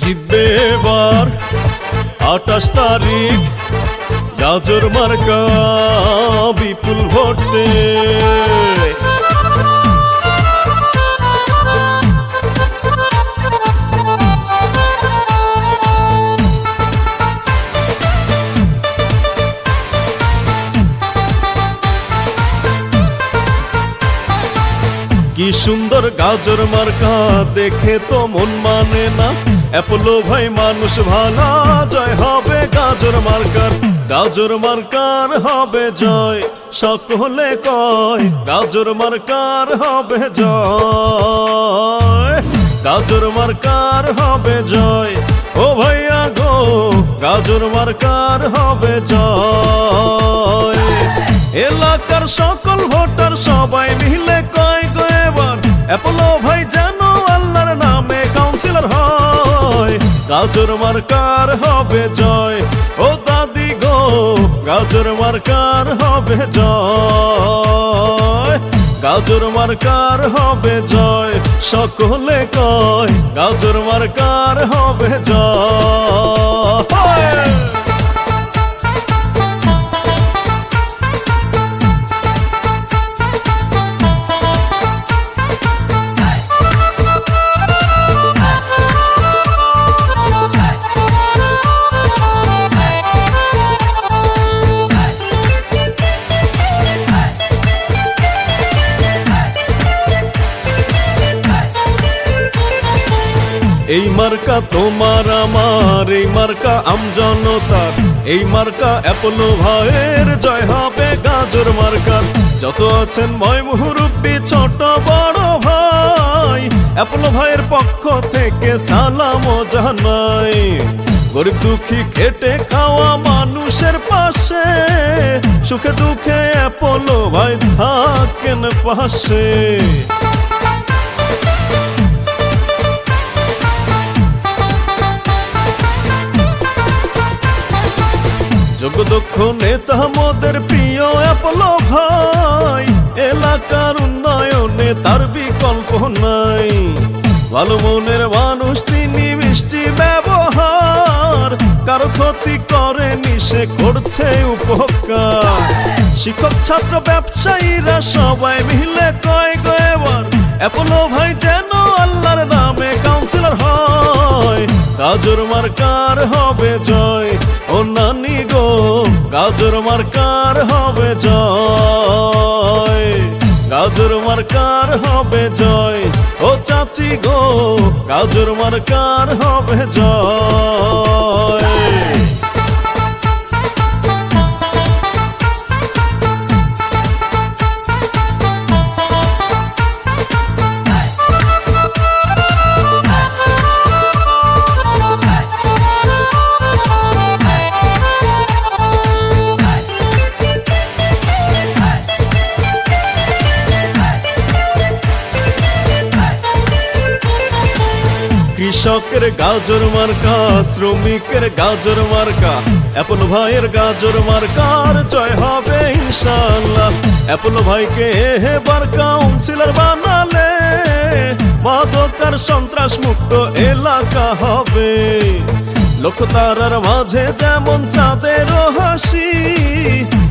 জিতবে এবার 28 তারিখ গাজর মার্কা বিপুল ভোটে। কি সুন্দর গাজর মার্কা দেখে তো মন মানে না। অ্যাপোলো ভাই মানুষ ভালা, জয় হবে গাজর মার্কার। গাজর মার্কার হবে জয়, সকলে কয় গাজর মার্কার হবে জয়। গাজর মার্কার হবে জয়, ও ভাইয়া গো গাজর মার্কার হবে জয়। এলাকার সকল ভোটার সবাই মিলে কয় গো এবার অ্যাপোলো ভাই যেন আল্লাহর নামে কাউন্সিলর হয়। গাজর মার্কার হবে জয়, ও দাদি গো গাজর মার্কার হবে জয়। গাজর মার্কার হবে জয়, সকলে কয় গাজর মার্কার হবে জয়। এই মার্কা তোমার আমার, এই মার্কা আমজনতার, এই মার্কা অ্যাপোলো ভাইয়ের, জয় হবে গাজর মার্কার। যত আছেন ময় মুরব্বি ছোট বড় ভাই, অ্যাপোলো ভাইয়ের পক্ষ থেকে সালাম জানাই। গরিব দুঃখী খেটে খাওয়া মানুষের পাশে, সুখে দুঃখে অ্যাপোলো ভাই থাকেন পাশে। যোগ্য দক্ষ নেতা মোদের প্রিয় অ্যাপোলো ভাই, এলাকার উন্নয়নে তার বিকল্প নাই। ভালো মনের মানুষ তিনি, মিষ্টি ব্যবহার, কারো ক্ষতি করেনি সে করছে উপকার। শিক্ষক ছাত্র ব্যবসায়ীরা সবাই মিলে কয় গো এবার অ্যাপোলো ভাই যেন আল্লাহর নামে কাউন্সিলর হয়। গাজর মার্কার হবে জয়, ও নানি গো গাজর মার্কার হবে জয়। গাজর মার্কার হবে জয়, ও চাচি গো গাজর মার্কার হবে জয়। কৃষকের গাজর মার্কা, শ্রমিকের গাজর মার্কা, অ্যাপোলো ভাইয়ের গাজর মার্কার, জয় হবে ইনশাআল্লাহ। অ্যাপোলো ভাইকে এবার কাউন্সিলর বানালে মাদকার সন্ত্রাস মুক্ত এলাকা হবে। লোকতারার মাঝে যেমন চাঁদের হাসি,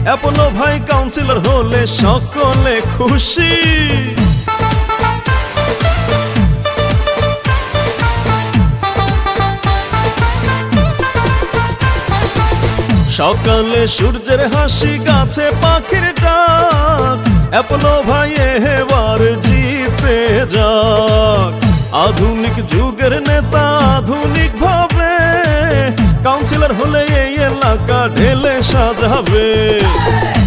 অ্যাপোলো ভাই কাউন্সিলর হলে সকলে খুশি। সকালে সূর্যের হাসি, গাছে পাখির ডাক, অ্যাপোলো ভাই এবার জিতে যাক। আধুনিক যুগের নেতা আধুনিক ভাবে কাউন্সিলর হলে এই এলাকা ঢেলে সাজাবে।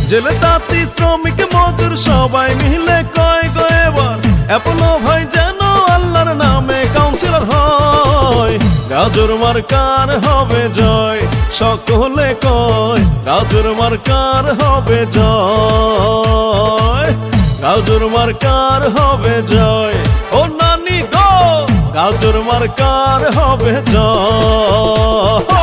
জেলে তাঁতি শ্রমিক মজুর সবাই মিলে কয় গো এবার অ্যাপোলো ভাই যেন আল্লাহর নামে কাউন্সিলর হয়। গাজর মার্কার হবে জয়, সকলে কয় গাজর মার্কার হবে জয়। গাজর মার্কার হবে জয়, ও নানি গো গাজর মার্কার হবে জয়।